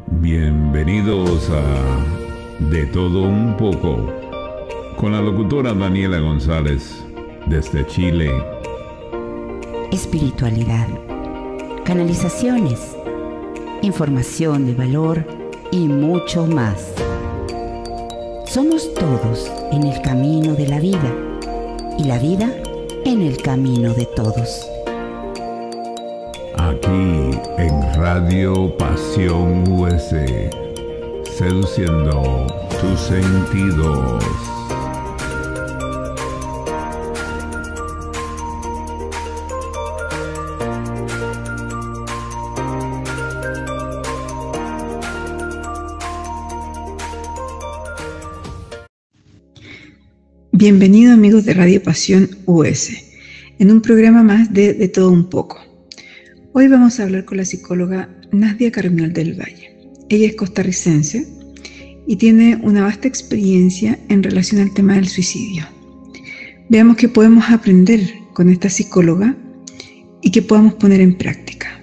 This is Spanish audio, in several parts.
Bienvenidos a De Todo Un Poco, con la locutora Daniela González, desde Chile. Espiritualidad, canalizaciones, información de valor y mucho más. Somos todos en el camino de la vida y la vida en el camino de todos. Aquí en Radio Pasión US, seduciendo tus sentidos. Bienvenidos amigos de Radio Pasión US, en un programa más de Todo Un Poco. Hoy vamos a hablar con la psicóloga Nadia Carmiol del Valle. Ella es costarricense y tiene una vasta experiencia en relación al tema del suicidio. Veamos qué podemos aprender con esta psicóloga y qué podamos poner en práctica.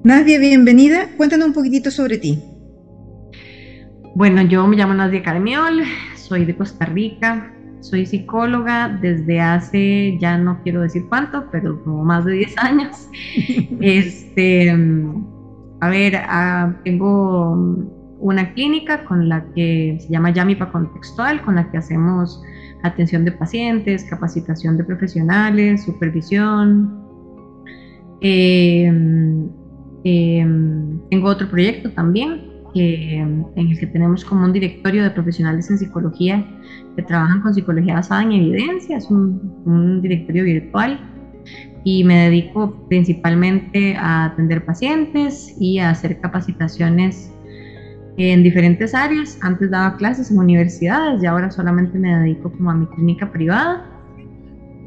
Nadia, bienvenida. Cuéntanos un poquitito sobre ti. Bueno, yo me llamo Nadia Carmiol, soy de Costa Rica, soy psicóloga desde hace, ya no quiero decir cuánto, pero como más de 10 años. Tengo una clínica con la que se llama Yamipa Contextual, con la que hacemos atención de pacientes, capacitación de profesionales, supervisión. Tengo otro proyecto también, en el que tenemos como un directorio de profesionales en psicología que trabajan con psicología basada en evidencia. Es un directorio virtual y me dedico principalmente a atender pacientes y a hacer capacitaciones en diferentes áreas. Antes daba clases en universidades y ahora solamente me dedico como a mi clínica privada,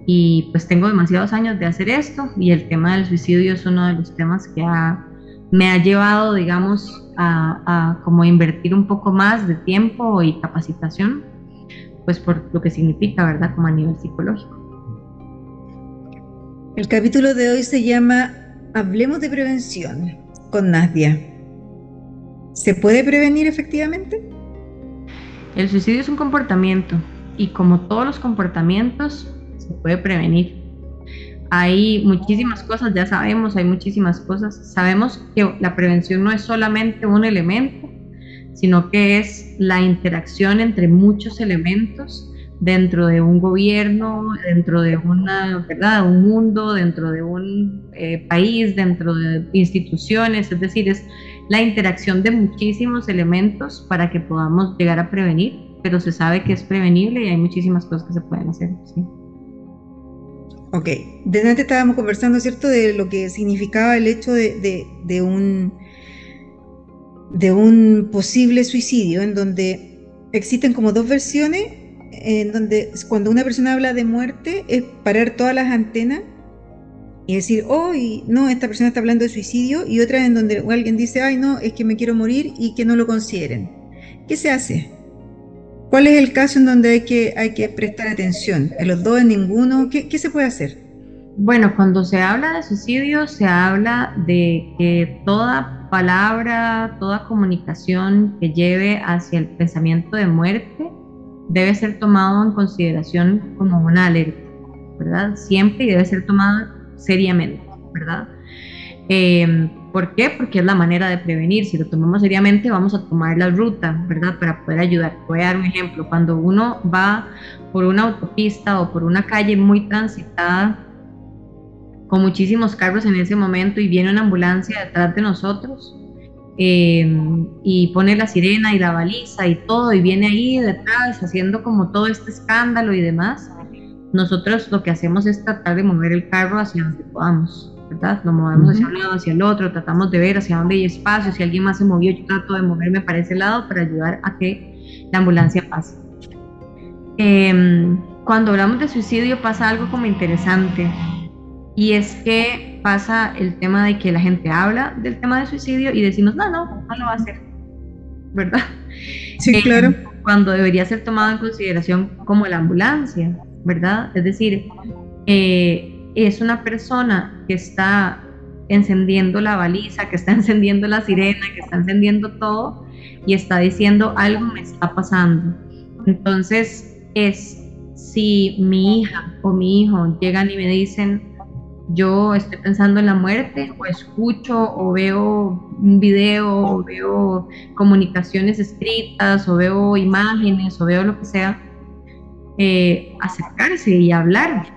y pues tengo demasiados años de hacer esto, y el tema del suicidio es uno de los temas que me ha llevado, digamos, a como invertir un poco más de tiempo y capacitación, pues por lo que significa, ¿verdad?, como a nivel psicológico. El capítulo de hoy se llama Hablemos de prevención con Nadia. ¿Se puede prevenir efectivamente? El suicidio es un comportamiento, y como todos los comportamientos, se puede prevenir. Hay muchísimas cosas, ya sabemos, hay muchísimas cosas. Sabemos que la prevención no es solamente un elemento, sino que es la interacción entre muchos elementos dentro de un gobierno, dentro de un mundo, dentro de un país, dentro de instituciones. Es decir, es la interacción de muchísimos elementos para que podamos llegar a prevenir, pero se sabe que es prevenible y hay muchísimas cosas que se pueden hacer, ¿sí? Ok, desde antes estábamos conversando, ¿cierto?, de lo que significaba el hecho de un posible suicidio, en donde existen como dos versiones, en donde cuando una persona habla de muerte es parar todas las antenas y decir, no, esta persona está hablando de suicidio, y otra en donde alguien dice, ay no, es que me quiero morir, y que no lo consideren. ¿Qué se hace? ¿Cuál es el caso en donde hay que prestar atención? ¿En los dos, en ninguno? ¿Qué se puede hacer? Bueno, cuando se habla de suicidio, se habla de que toda palabra, toda comunicación que lleve hacia el pensamiento de muerte debe ser tomado en consideración como una alerta, ¿verdad? Siempre, y debe ser tomado seriamente, ¿verdad? ¿Por qué? Porque es la manera de prevenir. Si lo tomamos seriamente, vamos a tomar la ruta, ¿verdad?, para poder ayudar. Voy a dar un ejemplo. Cuando uno va por una autopista o por una calle muy transitada, con muchísimos carros en ese momento, y viene una ambulancia detrás de nosotros, y pone la sirena y la baliza y todo, y viene ahí detrás haciendo como todo este escándalo y demás, nosotros lo que hacemos es tratar de mover el carro hacia donde podamos, ¿verdad? Lo movemos hacia un lado, hacia el otro, tratamos de ver hacia dónde hay espacio. Si alguien más se movió, yo trato de moverme para ese lado para ayudar a que la ambulancia pase. Cuando hablamos de suicidio pasa algo como interesante, y es que pasa el tema de que la gente habla del tema de suicidio y decimos, no lo va a hacer, ¿verdad? Sí, claro. Cuando debería ser tomado en consideración como la ambulancia, ¿verdad? Es decir, es una persona que está encendiendo la baliza, que está encendiendo la sirena, que está encendiendo todo y está diciendo algo me está pasando. Entonces si mi hija o mi hijo llegan y me dicen yo estoy pensando en la muerte, o escucho o veo un video o veo comunicaciones escritas o veo imágenes o veo lo que sea, acercarse y hablar.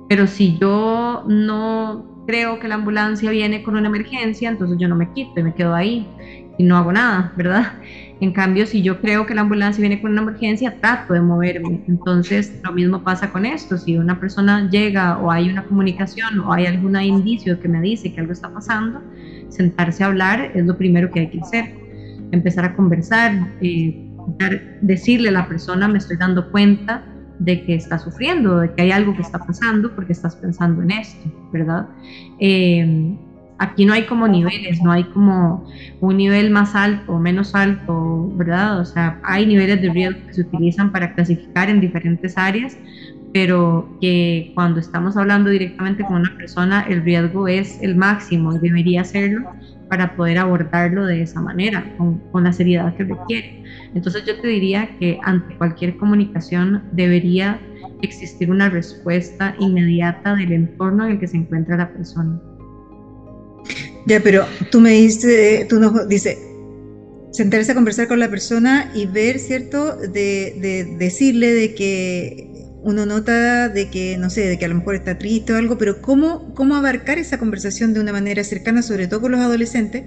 Pero si yo no creo que la ambulancia viene con una emergencia, entonces yo no me quito y me quedo ahí y no hago nada, ¿verdad? En cambio, si yo creo que la ambulancia viene con una emergencia, trato de moverme. Entonces, lo mismo pasa con esto. Si una persona llega o hay una comunicación o hay algún indicio que me dice que algo está pasando, sentarse a hablar es lo primero que hay que hacer. Empezar a conversar, decirle a la persona, me estoy dando cuenta de que está sufriendo, de que hay algo que está pasando porque estás pensando en esto, ¿verdad? Aquí no hay como niveles, no hay como un nivel más alto o menos alto, ¿verdad? O sea, hay niveles de riesgo que se utilizan para clasificar en diferentes áreas, pero que cuando estamos hablando directamente con una persona, el riesgo es el máximo y debería serlo para poder abordarlo de esa manera, con la seriedad que requiere. Entonces yo te diría que ante cualquier comunicación debería existir una respuesta inmediata del entorno en el que se encuentra la persona. Ya, pero tú me dices, tú nos dices, sentarse a conversar con la persona y ver, ¿cierto? De decirle de que uno nota de que, no sé, de que a lo mejor está triste o algo, pero ¿cómo abarcar esa conversación de una manera cercana, sobre todo con los adolescentes,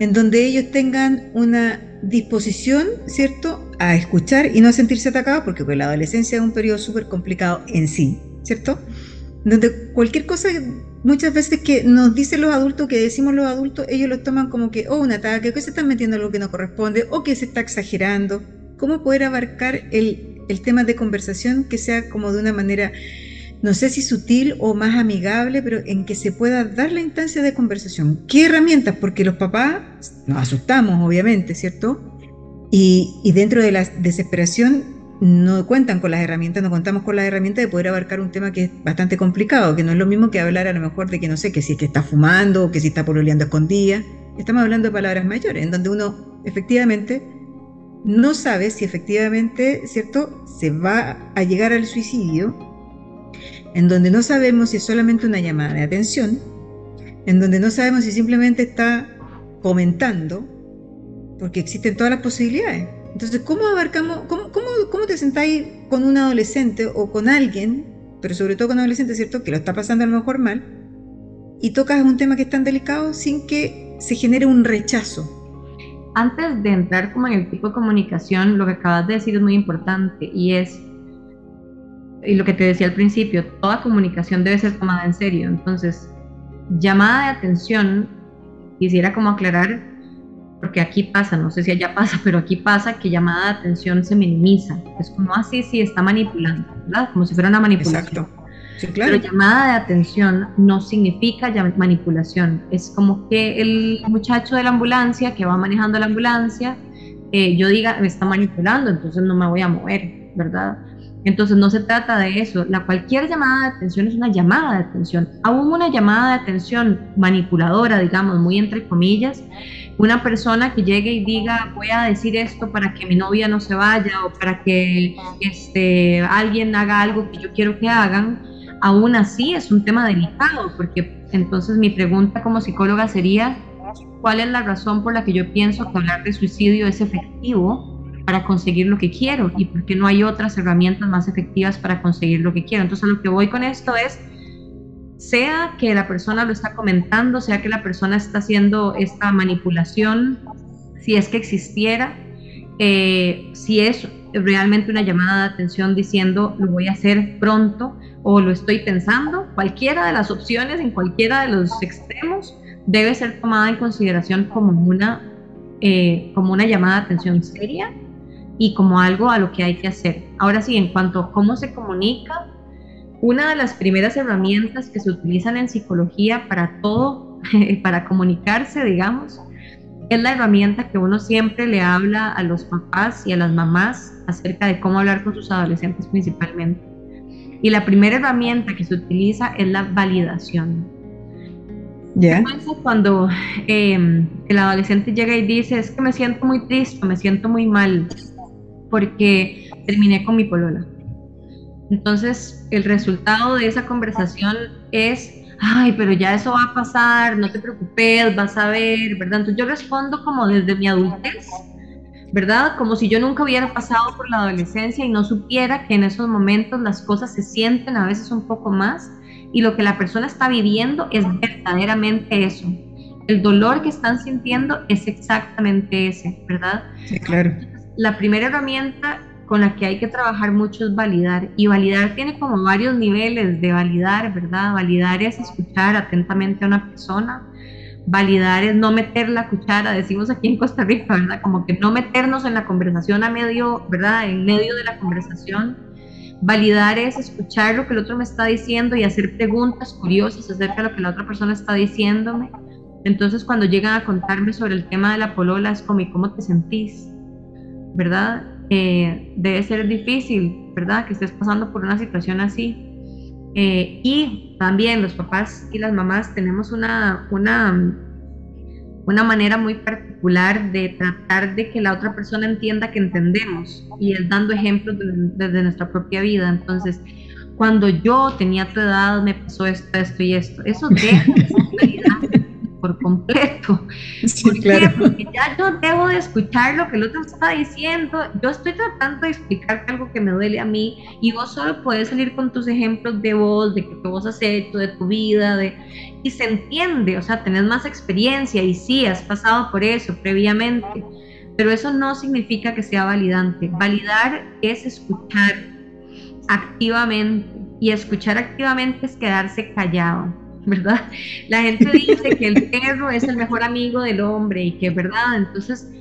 en donde ellos tengan una disposición, ¿cierto?, a escuchar y no a sentirse atacados, porque pues, la adolescencia es un periodo súper complicado en sí, ¿cierto? Donde cualquier cosa, muchas veces que nos dicen los adultos, que decimos los adultos, ellos lo toman como que, un ataque, o que se están metiendo en algo que no corresponde, o que se está exagerando. ¿Cómo poder abarcar el tema de conversación que sea como de una manera, no sé si sutil o más amigable, pero en que se pueda dar la instancia de conversación? ¿Qué herramientas? Porque los papás nos asustamos, obviamente, ¿cierto? Y dentro de la desesperación no cuentan con las herramientas, no contamos con las herramientas de poder abarcar un tema que es bastante complicado, que no es lo mismo que hablar a lo mejor de que, no sé, que si es que está fumando o que si está pololeando escondida. Estamos hablando de palabras mayores, en donde uno efectivamente no sabe si efectivamente, ¿cierto?, se va a llegar al suicidio, en donde no sabemos si es solamente una llamada de atención, en donde no sabemos si simplemente está comentando, porque existen todas las posibilidades. Entonces, ¿cómo abarcamos, cómo te sentáis con un adolescente o con alguien, pero sobre todo con un adolescente, ¿cierto?, que lo está pasando a lo mejor mal, y tocas un tema que es tan delicado sin que se genere un rechazo? Antes de entrar como en el tipo de comunicación, lo que acabas de decir es muy importante y lo que te decía al principio, toda comunicación debe ser tomada en serio. Entonces, llamada de atención, quisiera como aclarar, porque aquí pasa, no sé si allá pasa, pero aquí pasa que llamada de atención se minimiza. Es como así, sí, está manipulando, ¿verdad? Como si fuera una manipulación. Exacto. Sí, claro. Pero llamada de atención no significa manipulación. Es como que el muchacho de la ambulancia que va manejando la ambulancia, yo diga, me está manipulando, entonces no me voy a mover, ¿verdad? Entonces no se trata de eso. Cualquier llamada de atención es una llamada de atención. Aún una llamada de atención manipuladora, digamos, muy entre comillas, una persona que llegue y diga, voy a decir esto para que mi novia no se vaya o para que alguien haga algo que yo quiero que hagan, aún así es un tema delicado, porque entonces mi pregunta como psicóloga sería, ¿cuál es la razón por la que yo pienso que hablar de suicidio es efectivo para conseguir lo que quiero? ¿Y por qué no hay otras herramientas más efectivas para conseguir lo que quiero? Entonces, a lo que voy con esto es, sea que la persona lo está comentando, sea que la persona está haciendo esta manipulación, si es que existiera, si es realmente una llamada de atención diciendo lo voy a hacer pronto o lo estoy pensando, cualquiera de las opciones en cualquiera de los extremos debe ser tomada en consideración como una llamada de atención seria y como algo a lo que hay que hacer. Ahora sí, en cuanto a cómo se comunica, una de las primeras herramientas que se utilizan en psicología para todo, para comunicarse, digamos, es la herramienta que uno siempre le habla a los papás y a las mamás acerca de cómo hablar con sus adolescentes principalmente. Y la primera herramienta que se utiliza es la validación. ¿Ya? ¿Qué pasa cuando el adolescente llega y dice, es que me siento muy triste, me siento muy mal porque terminé con mi polola? Entonces, el resultado de esa conversación es, ay, pero ya eso va a pasar, no te preocupes, vas a ver, ¿verdad? Entonces yo respondo como desde mi adultez, ¿verdad? Como si yo nunca hubiera pasado por la adolescencia y no supiera que en esos momentos las cosas se sienten a veces un poco más y lo que la persona está viviendo es verdaderamente eso. El dolor que están sintiendo es exactamente ese, ¿verdad? Sí, claro. Entonces, la primera herramienta con la que hay que trabajar mucho es validar, y validar tiene como varios niveles de validar, ¿verdad? Validar es escuchar atentamente a una persona, validar es no meter la cuchara, decimos aquí en Costa Rica, ¿verdad? Como que no meternos en la conversación a medio, ¿verdad? En medio de la conversación. Validar es escuchar lo que el otro me está diciendo y hacer preguntas curiosas acerca de lo que la otra persona está diciéndome. Entonces, cuando llegan a contarme sobre el tema de la polola, es como, ¿y cómo te sentís? ¿Verdad? Debe ser difícil, ¿verdad? Que estés pasando por una situación así. Y también los papás y las mamás tenemos una manera muy particular de tratar de que la otra persona entienda que entendemos, y es dando ejemplos desde nuestra propia vida. Entonces, cuando yo tenía tu edad me pasó esto, esto y esto, eso deja de ser realidad por completo. Sí, ¿Por qué? claro. Porque ya yo debo de escuchar lo que el otro está diciendo. Yo estoy tratando de explicarte algo que me duele a mí y vos solo puedes salir con tus ejemplos de vos, de que vos has hecho, de tu vida, y se entiende, o sea, tenés más experiencia y sí, has pasado por eso previamente, pero eso no significa que sea validante. Validar es escuchar activamente, y escuchar activamente es quedarse callado, ¿verdad? La gente dice que el perro es el mejor amigo del hombre y que es verdad. Entonces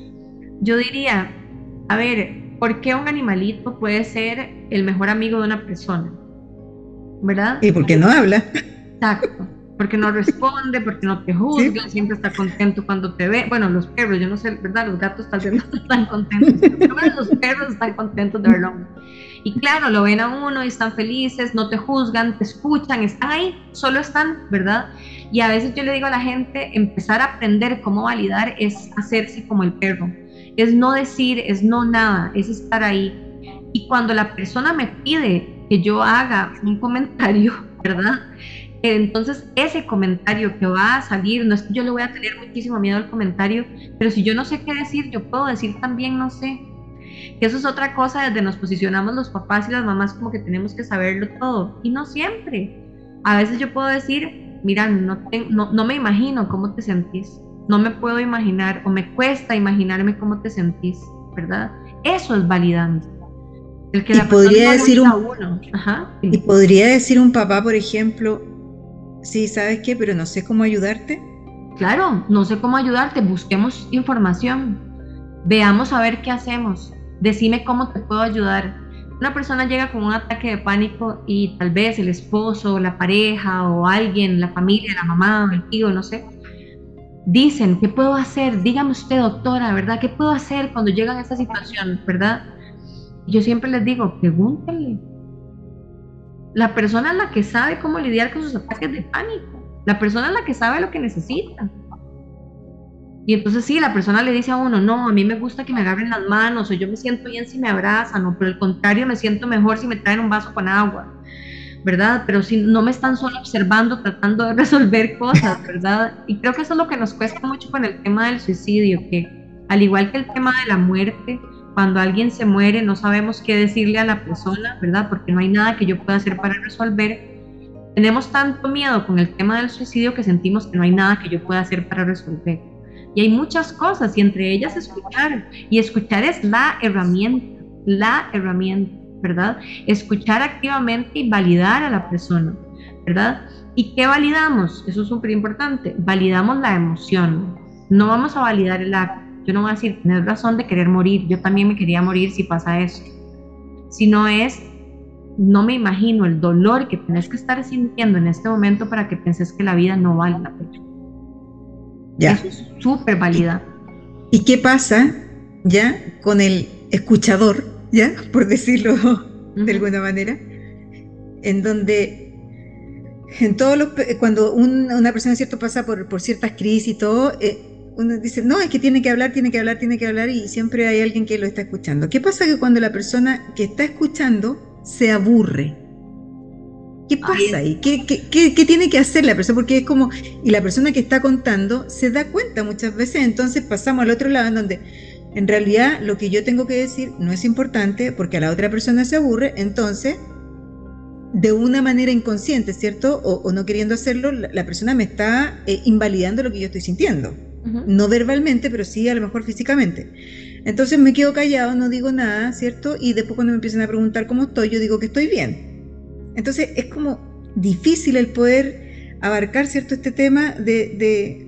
yo diría, a ver, ¿por qué un animalito puede ser el mejor amigo de una persona? ¿Verdad? ¿Y por qué no habla? Exacto, porque no responde, porque no te juzga, ¿sí? Siempre está contento cuando te ve. Bueno, los perros, yo no sé, ¿verdad? Los gatos tal vez no están contentos, pero los perros están contentos de verlo. Y claro, lo ven a uno y están felices, no te juzgan, te escuchan, están ahí, solo están, ¿verdad? Y a veces yo le digo a la gente, empezar a aprender cómo validar es hacerse como el perro, es no decir, es no nada, es estar ahí. Y cuando la persona me pide que yo haga un comentario, ¿verdad? Entonces ese comentario que va a salir, no es que yo le voy a tener muchísimo miedo al comentario, pero si yo no sé qué decir, yo puedo decir también no sé. Que eso es otra cosa, desde nos posicionamos los papás y las mamás como que tenemos que saberlo todo, y no siempre. A veces yo puedo decir, mira, no me imagino cómo te sentís, no me puedo imaginar, o me cuesta imaginarme cómo te sentís, ¿verdad? Eso es validante. El que Y la podría decir sí. podría decir un papá, por ejemplo, sí, ¿sabes qué? Pero no sé cómo ayudarte. Claro, no sé cómo ayudarte, busquemos información, veamos a ver qué hacemos, decime cómo te puedo ayudar. Una persona llega con un ataque de pánico y tal vez el esposo, la pareja o alguien, la familia, la mamá, el tío, no sé, dicen, ¿qué puedo hacer? Dígame usted, doctora, ¿verdad? ¿Qué puedo hacer cuando llegan a esta situación, verdad? Yo siempre les digo, pregúntenle. La persona es la que sabe cómo lidiar con sus ataques de pánico. La persona es la que sabe lo que necesita. Y entonces sí, la persona le dice a uno, no, a mí me gusta que me agarren las manos, o yo me siento bien si me abrazan, o por el contrario me siento mejor si me traen un vaso con agua, ¿verdad? Pero si no me están solo observando, tratando de resolver cosas, ¿verdad? Y creo que eso es lo que nos cuesta mucho con el tema del suicidio, que al igual que el tema de la muerte, cuando alguien se muere no sabemos qué decirle a la persona, ¿verdad? Porque no hay nada que yo pueda hacer para resolver. Tenemos tanto miedo con el tema del suicidio que sentimos que no hay nada que yo pueda hacer para resolver. Y hay muchas cosas, y entre ellas escuchar. Y escuchar es la herramienta, ¿verdad? Escuchar activamente y validar a la persona, ¿verdad? ¿Y qué validamos? Eso es súper importante. Validamos la emoción. No vamos a validar el acto. Yo no voy a decir, tienes razón de querer morir, yo también me quería morir si pasa eso. Sino es, no me imagino el dolor que tenés que estar sintiendo en este momento para que penses que la vida no vale la pena. Ya. Eso es súper válida. ¿Y qué pasa ya con el escuchador, ya, por decirlo de alguna manera, en donde cuando una persona, ¿cierto?, pasa por ciertas crisis y todo, uno dice, no, es que tiene que hablar, y siempre hay alguien que lo está escuchando. ¿Qué pasa que cuando la persona que está escuchando se aburre? ¿Qué pasa ahí? ¿Qué tiene que hacer la persona? Porque es como, y la persona que está contando se da cuenta muchas veces, entonces pasamos al otro lado en donde en realidad lo que yo tengo que decir no es importante porque a la otra persona se aburre, entonces de una manera inconsciente, ¿cierto? O no queriendo hacerlo, la persona me está invalidando lo que yo estoy sintiendo. No verbalmente, pero sí a lo mejor físicamente. Entonces me quedo callado, no digo nada, ¿cierto? Y después cuando me empiezan a preguntar cómo estoy, yo digo que estoy bien. Entonces es como difícil el poder abarcar, ¿cierto?, este tema de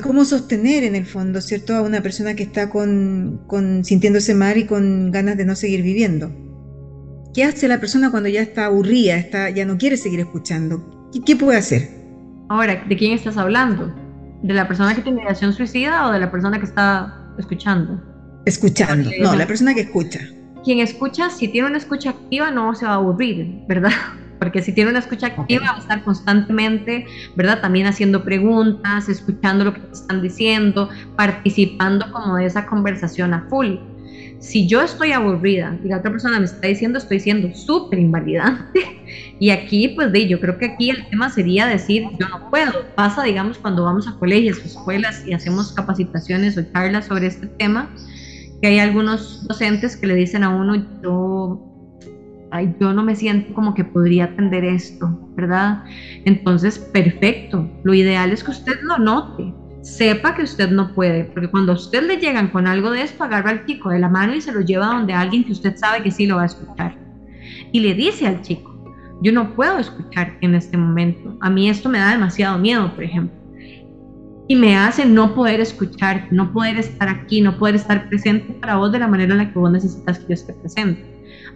cómo sostener en el fondo, ¿cierto?, a una persona que está sintiéndose mal y con ganas de no seguir viviendo. ¿Qué hace la persona cuando ya está aburrida, ya no quiere seguir escuchando? ¿Qué puede hacer? Ahora, ¿de quién estás hablando? ¿De la persona que tiene ideación suicida o de la persona que está escuchando? Escuchando, no, la persona que escucha. Quien escucha, si tiene una escucha activa, no se va a aburrir, ¿verdad? Porque si tiene una escucha activa, va a estar constantemente, ¿verdad?, también haciendo preguntas, escuchando lo que te están diciendo, participando como de esa conversación a full. Si yo estoy aburrida y la otra persona me está diciendo, estoy siendo súper invalidante. Y aquí, pues yo creo que aquí el tema sería decir, yo no puedo. Pasa, digamos, cuando vamos a colegios o escuelas y hacemos capacitaciones o charlas sobre este tema, que hay algunos docentes que le dicen a uno, yo no me siento como que podría atender esto, ¿verdad? Entonces, perfecto. Lo ideal es que usted lo note. Sepa que usted no puede, porque cuando a usted le llegan con algo de esto, agarra al chico de la mano y se lo lleva donde alguien que usted sabe que sí lo va a escuchar. Y le dice al chico, yo no puedo escuchar en este momento. A mí esto me da demasiado miedo, por ejemplo. Y me hace no poder escuchar, no poder estar aquí, no poder estar presente para vos de la manera en la que vos necesitas que yo esté presente.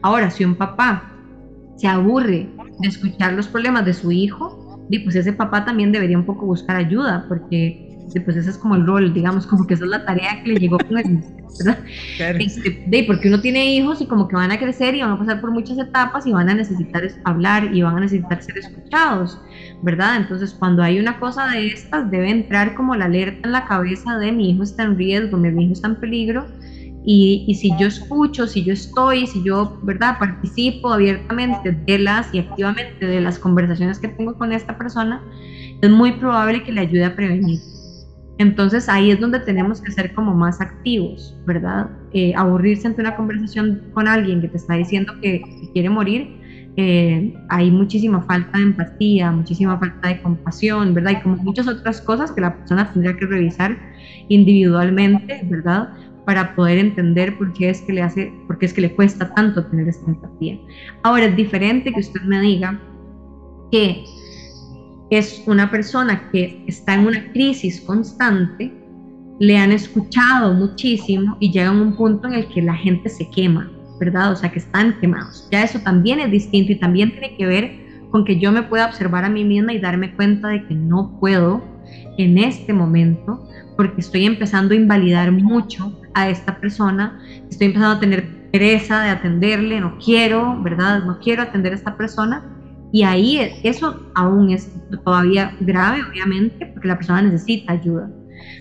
Ahora, si un papá se aburre de escuchar los problemas de su hijo, pues ese papá también debería un poco buscar ayuda, porque pues ese es como el rol, digamos, como que esa es la tarea que le llegó con él, ¿verdad? Claro. Porque uno tiene hijos y como que van a crecer y van a pasar por muchas etapas y van a necesitar hablar y van a necesitar ser escuchados, ¿verdad? Entonces, cuando hay una cosa de estas, debe entrar como la alerta en la cabeza de mi hijo está en riesgo, mi hijo está en peligro, y si yo escucho, si yo estoy, si yo, ¿verdad?, participo abiertamente y activamente de las conversaciones que tengo con esta persona, es muy probable que le ayude a prevenir. Entonces ahí es donde tenemos que ser como más activos, ¿verdad? Aburrirse ante una conversación con alguien que te está diciendo que quiere morir, hay muchísima falta de empatía, muchísima falta de compasión, ¿verdad? Y como muchas otras cosas que la persona tendría que revisar individualmente, ¿verdad?, para poder entender por qué es que le cuesta tanto tener esta empatía. Ahora, es diferente que usted me diga que es una persona que está en una crisis constante, le han escuchado muchísimo y llega a un punto en el que la gente se quema, ¿verdad? O sea, que están quemados. Ya eso también es distinto y también tiene que ver con que yo me pueda observar a mí misma y darme cuenta de que no puedo en este momento, porque estoy empezando a invalidar mucho a esta persona, estoy empezando a tener pereza de atenderle, no quiero, ¿verdad? No quiero atender a esta persona. Y ahí eso aún es todavía grave, obviamente, porque la persona necesita ayuda,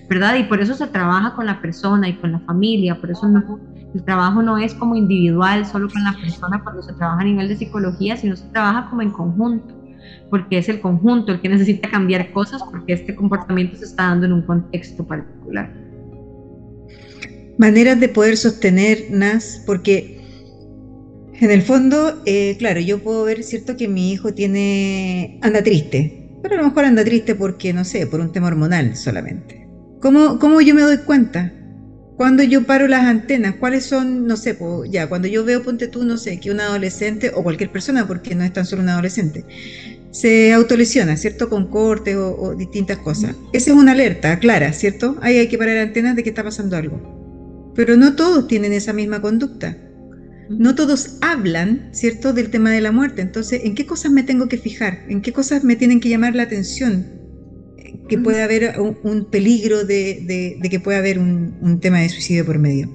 ¿verdad? Y por eso se trabaja con la persona y con la familia, por eso el trabajo no es como individual, solo con la persona cuando se trabaja a nivel de psicología, sino se trabaja como en conjunto, porque es el conjunto el que necesita cambiar cosas, porque este comportamiento se está dando en un contexto particular. Maneras de poder sostenerlas, porque en el fondo, claro, yo puedo ver, ¿cierto?, que mi hijo anda triste, pero a lo mejor anda triste porque, no sé, por un tema hormonal solamente. ¿Cómo yo me doy cuenta? Cuando yo paro las antenas, ¿cuáles son? No sé, cuando yo veo, ponte tú, no sé, que un adolescente, o cualquier persona, porque no es tan solo un adolescente, se autolesiona, ¿cierto?, con cortes o distintas cosas. Esa es una alerta clara, ¿cierto? Ahí hay que parar antenas de que está pasando algo. Pero no todos tienen esa misma conducta. No todos hablan, ¿cierto?, del tema de la muerte. Entonces, ¿en qué cosas me tengo que fijar? ¿En qué cosas me tienen que llamar la atención? Que pueda haber un peligro de que pueda haber un tema de suicidio por medio.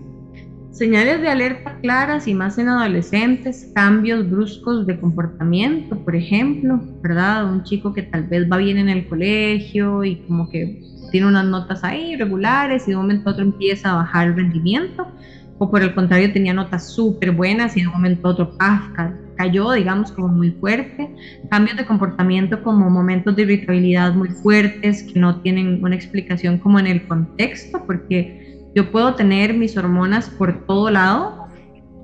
Señales de alerta claras y más en adolescentes, cambios bruscos de comportamiento, por ejemplo, ¿verdad? Un chico que tal vez va bien en el colegio y como que tiene unas notas ahí regulares y de un momento a otro empieza a bajar el rendimiento, o por el contrario tenía notas súper buenas y de un momento a otro cayó, digamos, como muy fuerte. Cambios de comportamiento como momentos de irritabilidad muy fuertes que no tienen una explicación como en el contexto, porque yo puedo tener mis hormonas por todo lado,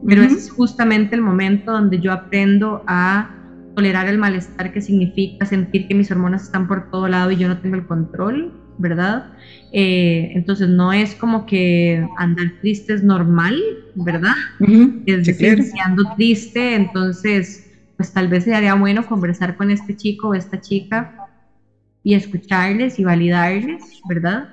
pero ese es justamente el momento donde yo aprendo a tolerar el malestar que significa sentir que mis hormonas están por todo lado y yo no tengo el control, ¿verdad? Entonces no es como que andar triste es normal, ¿verdad? Es decir, si ando triste, entonces pues tal vez sería bueno conversar con este chico o esta chica y escucharles y validarles, ¿verdad?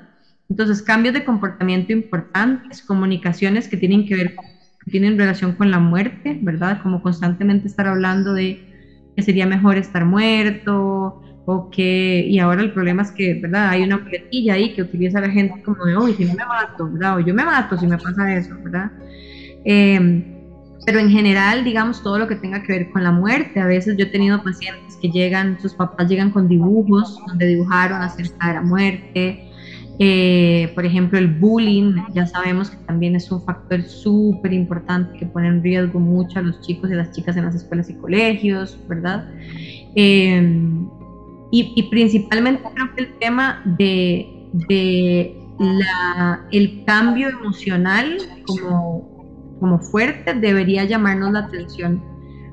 Entonces, cambios de comportamiento importantes, comunicaciones que tienen que ver, que tienen relación con la muerte, ¿verdad? Como constantemente estar hablando de que sería mejor estar muerto, o que, y ahora el problema es que, ¿verdad? Hay una muletilla ahí que utiliza la gente como de, uy, si no me mato, ¿verdad? O yo me mato si me pasa eso, ¿verdad? Pero en general, digamos, todo lo que tenga que ver con la muerte. A veces yo he tenido pacientes que llegan, sus papás llegan con dibujos donde dibujaron acerca de la muerte. Por ejemplo, el bullying, ya sabemos que también es un factor súper importante que pone en riesgo mucho a los chicos y a las chicas en las escuelas y colegios, ¿verdad? Y principalmente creo que el tema el cambio emocional como fuerte debería llamarnos la atención.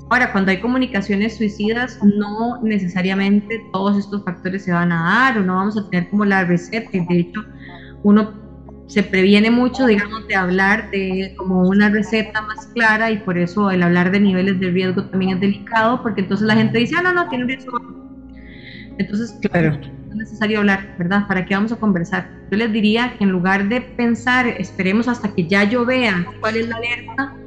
Ahora, cuando hay comunicaciones suicidas, no necesariamente todos estos factores se van a dar o no vamos a tener como la receta. De hecho, uno se previene mucho, digamos, de hablar de como una receta más clara, y por eso el hablar de niveles de riesgo también es delicado, porque entonces la gente dice, no, tiene un riesgo. Entonces, claro, no es necesario hablar, ¿verdad? ¿Para qué vamos a conversar? Yo les diría que en lugar de pensar, esperemos hasta que ya yo vea cuál es la alerta,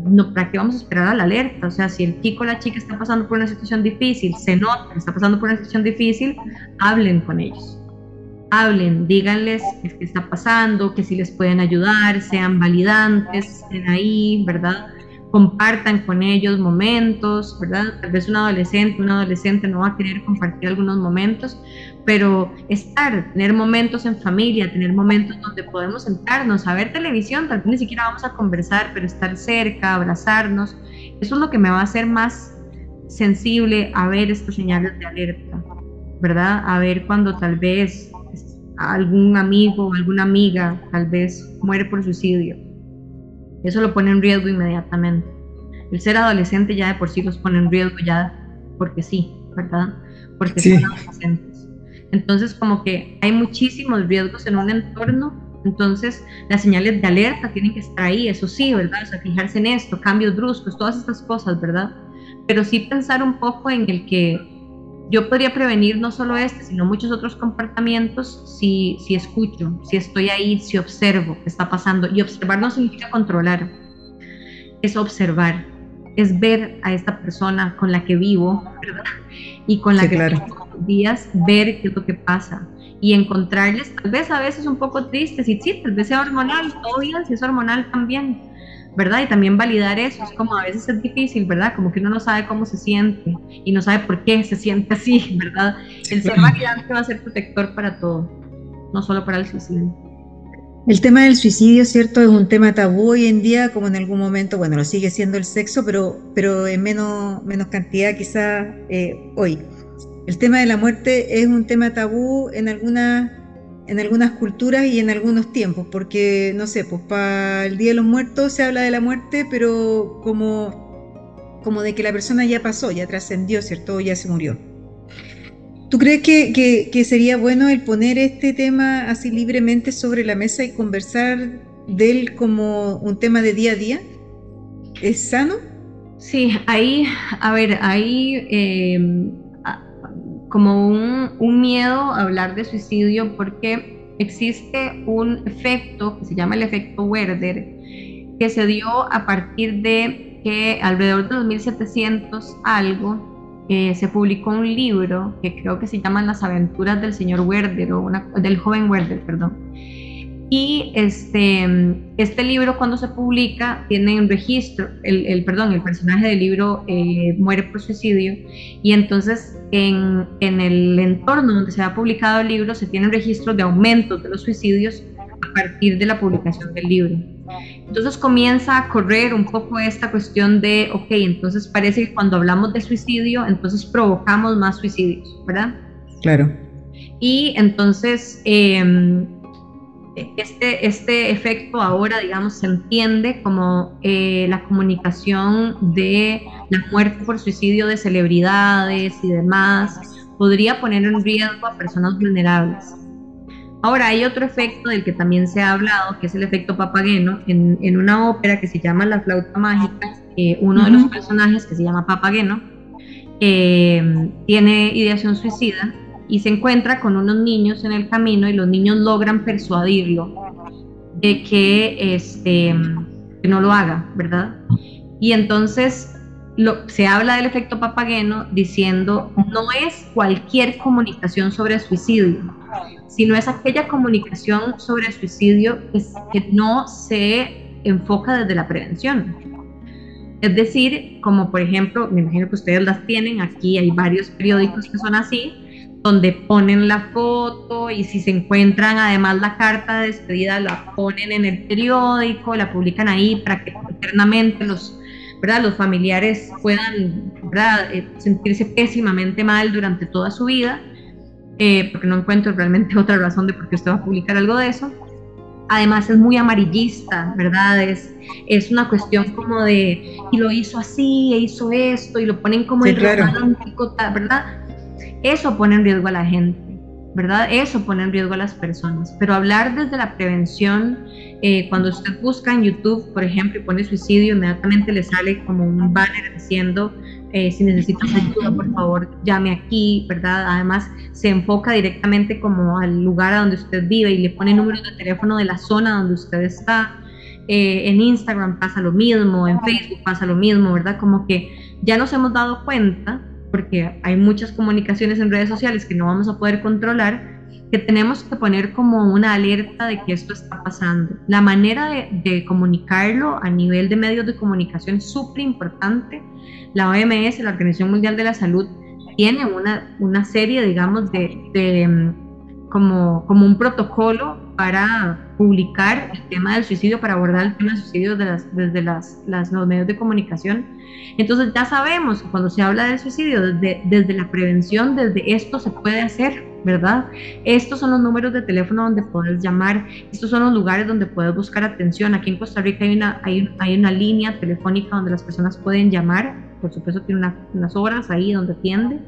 no, ¿para qué vamos a esperar a la alerta? O sea, si el chico o la chica está pasando por una situación difícil, se nota que está pasando por una situación difícil, hablen con ellos. Hablen, díganles qué está pasando, que si les pueden ayudar, sean validantes, estén ahí, ¿verdad? Compartan con ellos momentos, ¿verdad? Tal vez un adolescente no va a querer compartir algunos momentos, pero tener momentos en familia, tener momentos donde podemos sentarnos a ver televisión, tal vez ni siquiera vamos a conversar, pero estar cerca, abrazarnos, eso es lo que me va a hacer más sensible a ver estas señales de alerta, ¿verdad? A ver cuando tal vez algún amigo o alguna amiga tal vez muere por suicidio. Eso lo pone en riesgo inmediatamente. El ser adolescente ya de por sí los pone en riesgo ya porque sí, ¿verdad? Porque sí. Son adolescentes. Entonces, como que hay muchísimos riesgos en un entorno, entonces las señales de alerta tienen que estar ahí, eso sí, ¿verdad? O sea, fijarse en esto, cambios bruscos, todas estas cosas, ¿verdad? Pero sí pensar un poco en el que yo podría prevenir no solo sino muchos otros comportamientos si escucho, si estoy ahí, si observo qué está pasando. Y observar no significa controlar, es observar, es ver a esta persona con la que vivo, ¿verdad? Y con la que vivo todos los días, ver qué es lo que pasa y encontrarles, tal vez a veces un poco tristes, y sí, tal vez sea hormonal, todo bien, si es hormonal también, ¿verdad? Y también validar eso, es como a veces es difícil, ¿verdad? Como que uno no sabe cómo se siente y no sabe por qué se siente así, ¿verdad? El ser validante va a ser protector para todo, no solo para el suicidio. El tema del suicidio, ¿cierto? Es un tema tabú hoy en día, como en algún momento, bueno, lo sigue siendo el sexo, pero en menos cantidad quizás hoy. El tema de la muerte es un tema tabú en algunas culturas y en algunos tiempos, porque, no sé, pues para el Día de los Muertos se habla de la muerte, pero como de que la persona ya pasó, ya trascendió, ¿cierto? Ya se murió. ¿Tú crees que sería bueno el poner este tema así libremente sobre la mesa y conversar de él como un tema de día a día? ¿Es sano? Sí, hay como un miedo a hablar de suicidio porque existe un efecto que se llama el efecto Werther, que se dio a partir de que alrededor de 2700 algo se publicó un libro que creo que se llama Las aventuras del señor Werther, del joven Werther, perdón. Y este libro, cuando se publica, tiene un registro, el personaje del libro muere por suicidio, y entonces en el entorno donde se ha publicado el libro se tienen registros de aumentos de los suicidios a partir de la publicación del libro. Entonces comienza a correr un poco esta cuestión de, ok, entonces parece que cuando hablamos de suicidio, entonces provocamos más suicidios, ¿verdad? Claro. Y entonces este efecto ahora, digamos, se entiende como la comunicación de la muerte por suicidio de celebridades y demás podría poner en riesgo a personas vulnerables. Ahora, hay otro efecto del que también se ha hablado, que es el efecto Papageno. En una ópera que se llama La flauta mágica, uno de los personajes, que se llama Papageno, tiene ideación suicida y se encuentra con unos niños en el camino, y los niños logran persuadirlo de que no lo haga, ¿verdad? Y entonces se habla del efecto Papageno diciendo, no es cualquier comunicación sobre suicidio, sino es aquella comunicación sobre suicidio que no se enfoca desde la prevención. Es decir, como por ejemplo, me imagino que ustedes las tienen, aquí hay varios periódicos que son así, donde ponen la foto, y si se encuentran además la carta de despedida, la ponen en el periódico, la publican ahí para que internamente los familiares puedan, ¿verdad?, sentirse pésimamente mal durante toda su vida, porque no encuentro realmente otra razón de por qué usted va a publicar algo de eso. Además es muy amarillista, ¿verdad? Es una cuestión como de, y lo hizo así, e hizo esto, y lo ponen como sí, el claro, romántico, ¿verdad? Eso pone en riesgo a la gente, ¿verdad? Eso pone en riesgo a las personas. Pero hablar desde la prevención, cuando usted busca en YouTube, por ejemplo, y pone suicidio, inmediatamente le sale como un banner diciendo, si necesitas ayuda, por favor, llame aquí, ¿verdad? Además, se enfoca directamente como al lugar a donde usted vive y le pone números de teléfono de la zona donde usted está. En Instagram pasa lo mismo, en Facebook pasa lo mismo, ¿verdad? Como que ya nos hemos dado cuenta, porque hay muchas comunicaciones en redes sociales que no vamos a poder controlar, que tenemos que poner como una alerta de que esto está pasando. La manera de comunicarlo a nivel de medios de comunicación es súper importante. La OMS, la Organización Mundial de la Salud, tiene una serie, digamos, como un protocolo para publicar el tema del suicidio, para abordar el tema del suicidio desde los medios de comunicación. Entonces ya sabemos que cuando se habla del suicidio, desde la prevención, desde esto se puede hacer, ¿verdad? Estos son los números de teléfono donde puedes llamar, estos son los lugares donde puedes buscar atención. Aquí en Costa Rica hay una línea telefónica donde las personas pueden llamar, por supuesto tiene unas horas ahí donde atiende,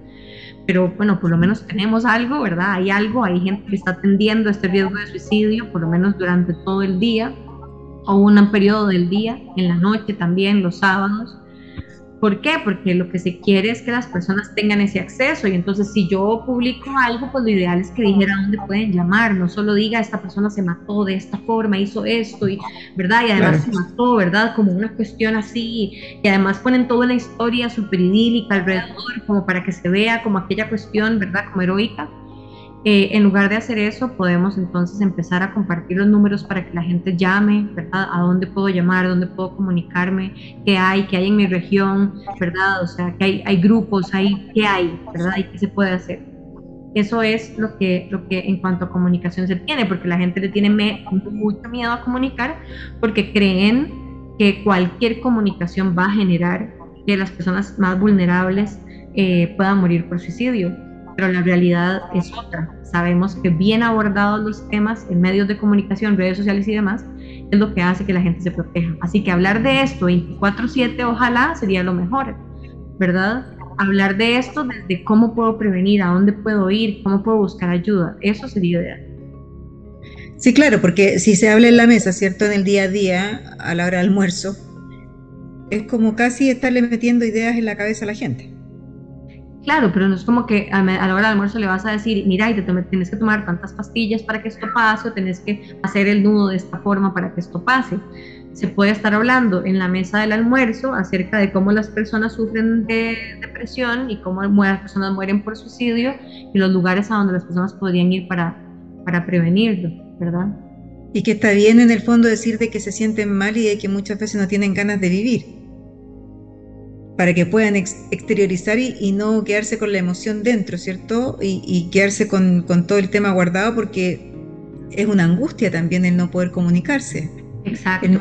pero bueno, por lo menos tenemos algo, ¿verdad? Hay gente que está atendiendo este riesgo de suicidio, por lo menos durante todo el día, o un periodo del día, en la noche también, los sábados. ¿Por qué? Porque lo que se quiere es que las personas tengan ese acceso, y entonces si yo publico algo, pues lo ideal es que dijera dónde pueden llamar, no solo diga esta persona se mató de esta forma, hizo esto, y, ¿verdad? Y además se mató, ¿verdad? Como una cuestión así, y además ponen toda una historia súper idílica alrededor, como para que se vea como aquella cuestión, ¿verdad? Como heroica. En lugar de hacer eso, podemos entonces empezar a compartir los números para que la gente llame, ¿verdad? A dónde puedo llamar, dónde puedo comunicarme, qué hay en mi región, ¿verdad? O sea, que hay grupos, qué hay, ¿verdad? Y qué se puede hacer. Eso es lo que en cuanto a comunicación se tiene, porque la gente le tiene mucho miedo a comunicar, porque creen que cualquier comunicación va a generar que las personas más vulnerables puedan morir por suicidio. Pero la realidad es otra. Sabemos que bien abordados los temas en medios de comunicación, redes sociales y demás, es lo que hace que la gente se proteja. Así que hablar de esto 24/7 ojalá sería lo mejor, ¿verdad? Hablar de esto desde cómo puedo prevenir, a dónde puedo ir, cómo puedo buscar ayuda, eso sería ideal. Sí, claro, porque si se habla en la mesa, ¿cierto? En el día a día, a la hora del almuerzo, es como casi estarle metiendo ideas en la cabeza a la gente. Claro, pero no es como que a la hora del almuerzo le vas a decir, mira, y tienes que tomar tantas pastillas para que esto pase, o tenés que hacer el nudo de esta forma para que esto pase. Se puede estar hablando en la mesa del almuerzo acerca de cómo las personas sufren de depresión y cómo las personas mueren por suicidio, y los lugares a donde las personas podrían ir para prevenirlo, ¿verdad? Y que está bien en el fondo decir de que se sienten mal y de que muchas veces no tienen ganas de vivir, para que puedan exteriorizar y no quedarse con la emoción dentro, ¿cierto? Y quedarse con todo el tema guardado, porque es una angustia también el no poder comunicarse. Exacto. El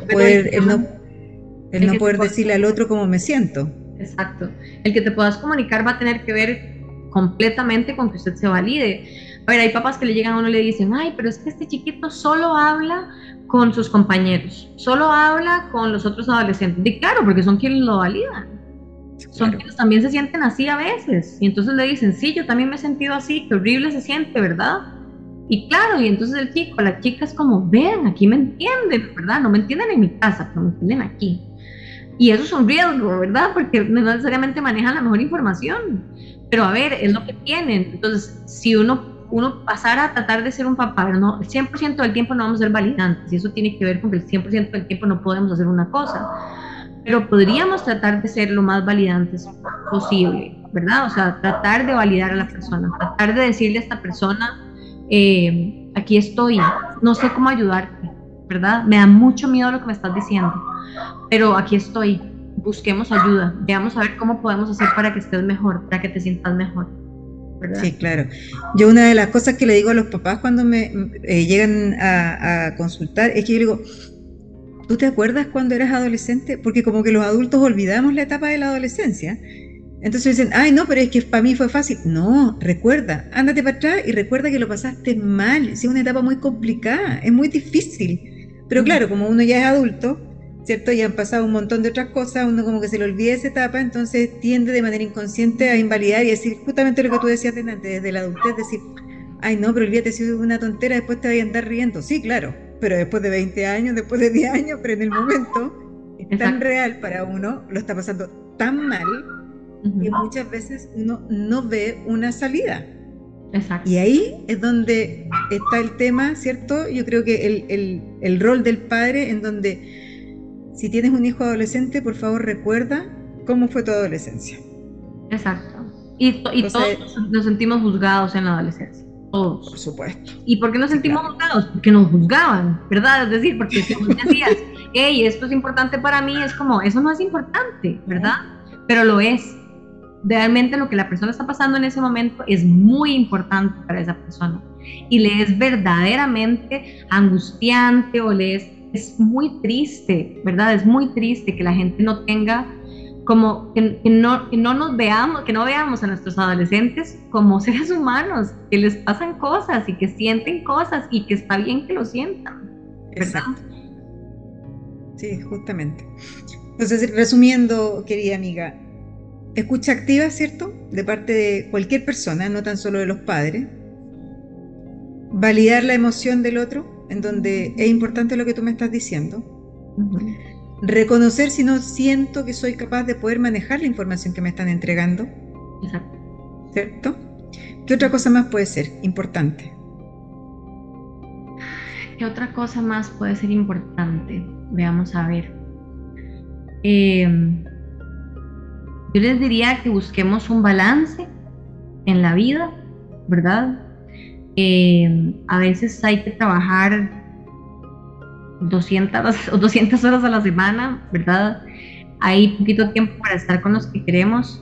no poder decirle al otro cómo me siento. Exacto. El que te puedas comunicar va a tener que ver completamente con que usted se valide. A ver, hay papás que le llegan a uno y le dicen, ay, pero es que este chiquito solo habla con sus compañeros, solo habla con los otros adolescentes. Y claro, porque son quienes lo validan. Son quienes también se sienten así a veces. Y entonces le dicen, sí, yo también me he sentido así, qué horrible se siente, ¿verdad? Y claro, y entonces el chico, la chica es como, vean, aquí me entienden, ¿verdad? No me entienden en mi casa, pero me entienden aquí. Y eso es un riesgo, ¿verdad? Porque no necesariamente manejan la mejor información. Pero a ver, es lo que tienen. Entonces, si uno pasara a tratar de ser un papá, pero no, el 100% del tiempo no vamos a ser validantes. Y eso tiene que ver con que el 100% del tiempo no podemos hacer una cosa. Pero podríamos tratar de ser lo más validantes posible, ¿verdad? O sea, tratar de validar a la persona. Tratar de decirle a esta persona, aquí estoy, no sé cómo ayudarte, ¿verdad? Me da mucho miedo lo que me estás diciendo, pero aquí estoy, busquemos ayuda, veamos a ver cómo podemos hacer para que estés mejor, para que te sientas mejor, ¿verdad? Sí, claro. Yo una de las cosas que le digo a los papás cuando me llegan a consultar es que yo digo, ¿tú te acuerdas cuando eras adolescente? Porque como que los adultos olvidamos la etapa de la adolescencia. Entonces dicen, ay no, pero es que para mí fue fácil. No, recuerda, ándate para atrás y recuerda que lo pasaste mal. Es una etapa muy complicada, es muy difícil. Pero claro, como uno ya es adulto, ¿cierto? Ya han pasado un montón de otras cosas, uno como que se le olvida esa etapa, entonces tiende de manera inconsciente a invalidar y decir justamente lo que tú decías delante, desde la adultez, decir, ay no, pero olvídate, si es una tontera, después te vas a andar riendo. Sí, claro, pero después de 20 años, después de 10 años, pero en el momento es tan real para uno, lo está pasando tan mal, que muchas veces uno no ve una salida. Exacto. Y ahí es donde está el tema, ¿cierto? Yo creo que el rol del padre, en donde si tienes un hijo adolescente, por favor recuerda cómo fue tu adolescencia. Exacto. Y todos nos sentimos juzgados en la adolescencia. Todos. Por supuesto. ¿Y por qué nos sentimos juzgados? Porque nos juzgaban, ¿verdad? Es decir, porque si tú decías, hey, esto es importante para mí, es como, eso no es importante, ¿verdad? Pero lo es. Realmente lo que la persona está pasando en ese momento es muy importante para esa persona. Y le es verdaderamente angustiante o es muy triste, ¿verdad? Es muy triste que la gente no tenga como que no nos veamos, que no veamos a nuestros adolescentes como seres humanos, que les pasan cosas y que sienten cosas y que está bien que lo sientan, ¿verdad? Exacto. Sí, justamente. Entonces, resumiendo, querida amiga, escucha activa, ¿cierto? De parte de cualquier persona, no tan solo de los padres. Validar la emoción del otro, en donde es importante lo que tú me estás diciendo. Reconocer si no siento que soy capaz de poder manejar la información que me están entregando. Exacto. ¿Cierto? ¿Qué otra cosa más puede ser importante? ¿Qué otra cosa más puede ser importante? Veamos a ver. Yo les diría que busquemos un balance en la vida, ¿verdad? A veces hay que trabajar 200 horas a la semana, ¿verdad? Hay poquito tiempo para estar con los que queremos,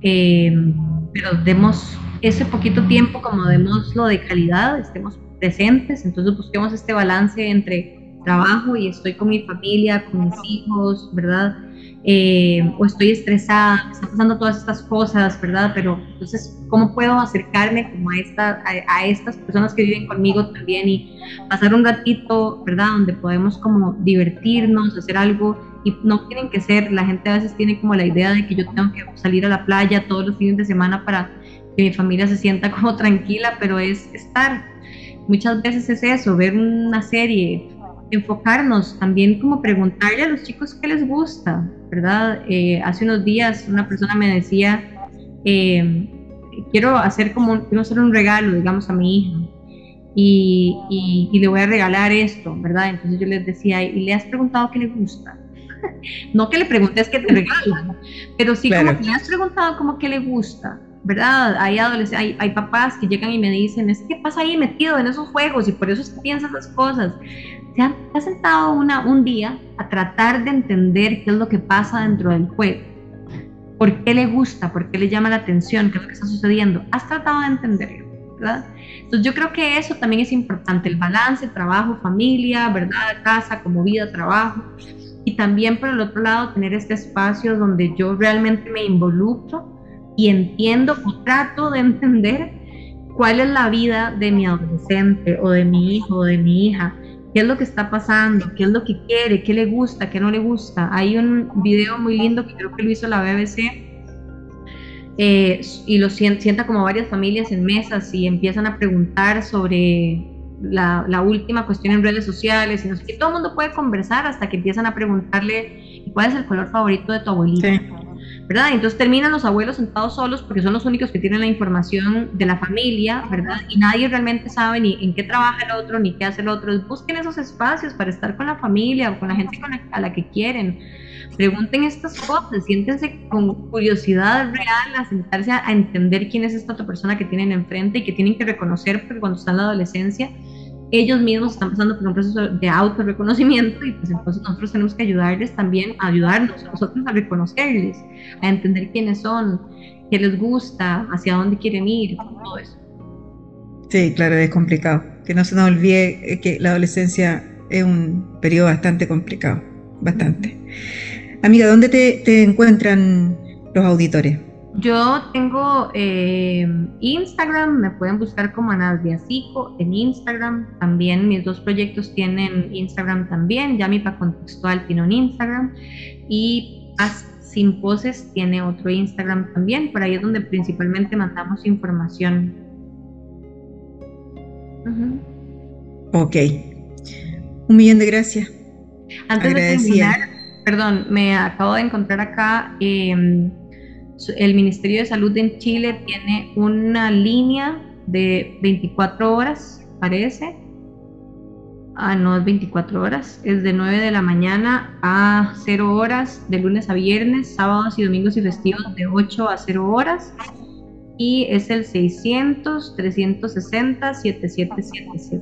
pero demos ese poquito tiempo, como démoslo de calidad, estemos presentes, entonces busquemos este balance entre trabajo y estoy con mi familia, con mis hijos, ¿verdad? O estoy estresada, me están pasando todas estas cosas, ¿verdad? Pero entonces, ¿cómo puedo acercarme como a estas personas que viven conmigo también y pasar un ratito, ¿verdad? Donde podemos como divertirnos, hacer algo, y no tienen que ser, la gente a veces tiene como la idea de que yo tengo que salir a la playa todos los fines de semana para que mi familia se sienta como tranquila, pero es estar, muchas veces es eso, ver una serie, enfocarnos, también como preguntarle a los chicos qué les gusta, ¿verdad? Hace unos días una persona me decía, quiero hacer un regalo, digamos, a mi hija y le voy a regalar esto, ¿verdad? Entonces yo les decía, ¿y le has preguntado qué le gusta? No que le preguntes qué te regalan, pero sí, claro, como que le has preguntado como qué le gusta, ¿verdad? Hay papás que llegan y me dicen, es que pasa ahí metido en esos juegos y por eso es que piensas las cosas. ¿Te has sentado un día a tratar de entender qué es lo que pasa dentro del juego? ¿Por qué le gusta? ¿Por qué le llama la atención? ¿Qué es lo que está sucediendo? ¿Has tratado de entenderlo? ¿Verdad? Entonces yo creo que eso también es importante, el balance, trabajo, familia, ¿verdad? Casa, como vida, trabajo. Y también por el otro lado tener este espacio donde yo realmente me involucro y entiendo o trato de entender cuál es la vida de mi adolescente o de mi hijo o de mi hija, qué es lo que está pasando, qué es lo que quiere, qué le gusta, qué no le gusta. Hay un video muy lindo que creo que lo hizo la BBC y lo sienta como varias familias en mesas y empiezan a preguntar sobre la última cuestión en redes sociales y no sé qué. Todo el mundo puede conversar hasta que empiezan a preguntarle cuál es el color favorito de tu abuelita. Sí. ¿Verdad? Entonces terminan los abuelos sentados solos porque son los únicos que tienen la información de la familia, ¿verdad? Y nadie realmente sabe ni en qué trabaja el otro, ni qué hace el otro. Busquen esos espacios para estar con la familia o con la gente a la que quieren. Pregunten estas cosas, siéntense con curiosidad real a sentarse a entender quién es esta otra persona que tienen enfrente y que tienen que reconocer, porque cuando están en la adolescencia ellos mismos están pasando por un proceso de autorreconocimiento y pues entonces nosotros tenemos que ayudarles también a ayudarnos a nosotros a reconocerles, a entender quiénes son, qué les gusta, hacia dónde quieren ir, todo eso. Sí, claro, es complicado. Que no se nos olvide que la adolescencia es un periodo bastante complicado, bastante. Amiga, ¿dónde te encuentran los auditores? Yo tengo Instagram, me pueden buscar como Anasdiasico en Instagram. También mis dos proyectos tienen Instagram también. Ya mi Pa Contextual tiene un Instagram y Paz Sin Poses tiene otro Instagram también. Por ahí es donde principalmente mandamos información. Ok. 1.000.000 de gracias. Antes de terminar, perdón, me acabo de encontrar acá. El Ministerio de Salud en Chile tiene una línea de 24 horas, parece. No es 24 horas, es de 9 de la mañana a 0 horas, de lunes a viernes, sábados y domingos y festivos de 8 a 0 horas. Y es el 600-360-7777.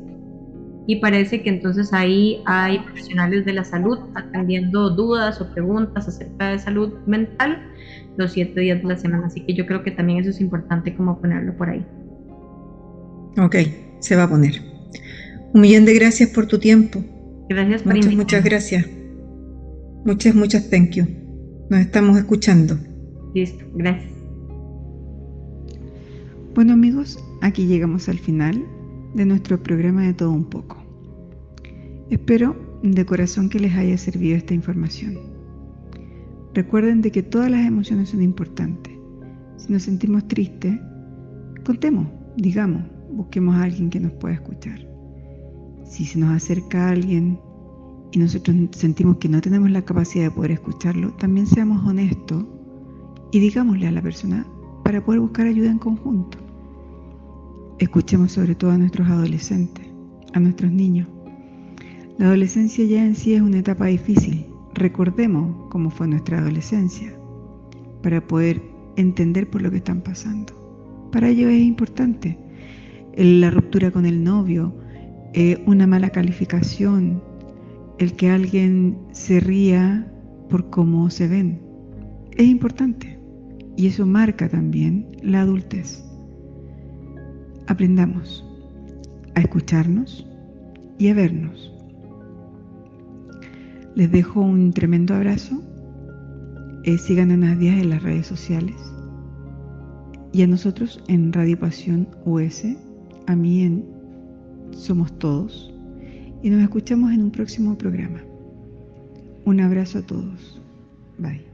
Y parece que entonces ahí hay profesionales de la salud atendiendo dudas o preguntas acerca de salud mental los 7 días de la semana, así que yo creo que también eso es importante como ponerlo por ahí. Ok, se va a poner. 1.000.000 de gracias por tu tiempo. Gracias por invitarme. Muchas gracias. Muchas thank you. Nos estamos escuchando. Listo, gracias. Bueno amigos, aquí llegamos al final de nuestro programa de Todo Un Poco. Espero de corazón que les haya servido esta información. Recuerden de que todas las emociones son importantes. Si nos sentimos tristes, contemos, digamos, busquemos a alguien que nos pueda escuchar. Si se nos acerca a alguien y nosotros sentimos que no tenemos la capacidad de poder escucharlo, también seamos honestos y digámosle a la persona para poder buscar ayuda en conjunto. Escuchemos sobre todo a nuestros adolescentes, a nuestros niños. La adolescencia ya en sí es una etapa difícil. Recordemos cómo fue nuestra adolescencia para poder entender por lo que están pasando. Para ello es importante la ruptura con el novio, una mala calificación, el que alguien se ría por cómo se ven. Es importante y eso marca también la adultez. Aprendamos a escucharnos y a vernos. Les dejo un tremendo abrazo. Sigan a Nadia en las redes sociales y a nosotros en Radio Pasión US, a mí en Somos Todos, y nos escuchamos en un próximo programa. Un abrazo a todos. Bye.